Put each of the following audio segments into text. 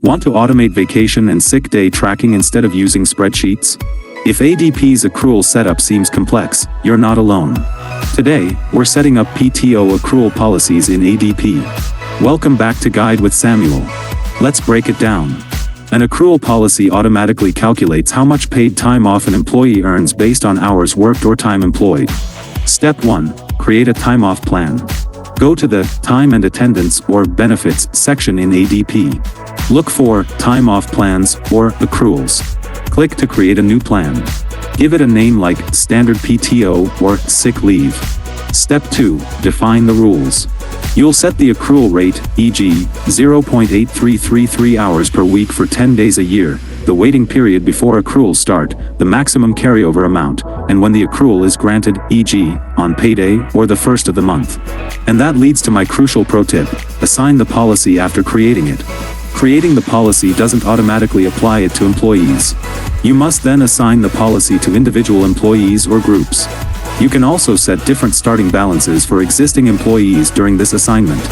Want to automate vacation and sick day tracking instead of using spreadsheets? If ADP's accrual setup seems complex, you're not alone. Today, we're setting up PTO accrual policies in ADP. Welcome back to Guide with Samuel. Let's break it down. An accrual policy automatically calculates how much paid time off an employee earns based on hours worked or time employed. Step 1. Create a time off plan. Go to the Time and Attendance or Benefits section in ADP. Look for Time Off Plans or Accruals. Click to create a new plan. Give it a name like Standard PTO or Sick Leave. Step 2. Define the rules. You'll set the accrual rate, e.g., 0.8333 hours per week for 10 days a year, the waiting period before accruals start, the maximum carryover amount, and when the accrual is granted, e.g., on payday or the first of the month. And that leads to my crucial pro tip: assign the policy after creating it. Creating the policy doesn't automatically apply it to employees. You must then assign the policy to individual employees or groups. You can also set different starting balances for existing employees during this assignment.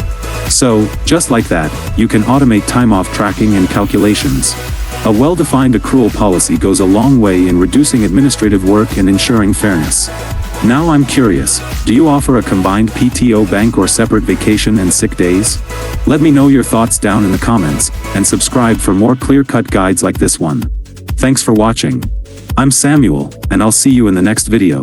So, just like that, you can automate time off tracking and calculations. A well-defined accrual policy goes a long way in reducing administrative work and ensuring fairness. Now I'm curious, do you offer a combined PTO bank or separate vacation and sick days? Let me know your thoughts down in the comments, and subscribe for more clear-cut guides like this one. Thanks for watching. I'm Samuel, and I'll see you in the next video.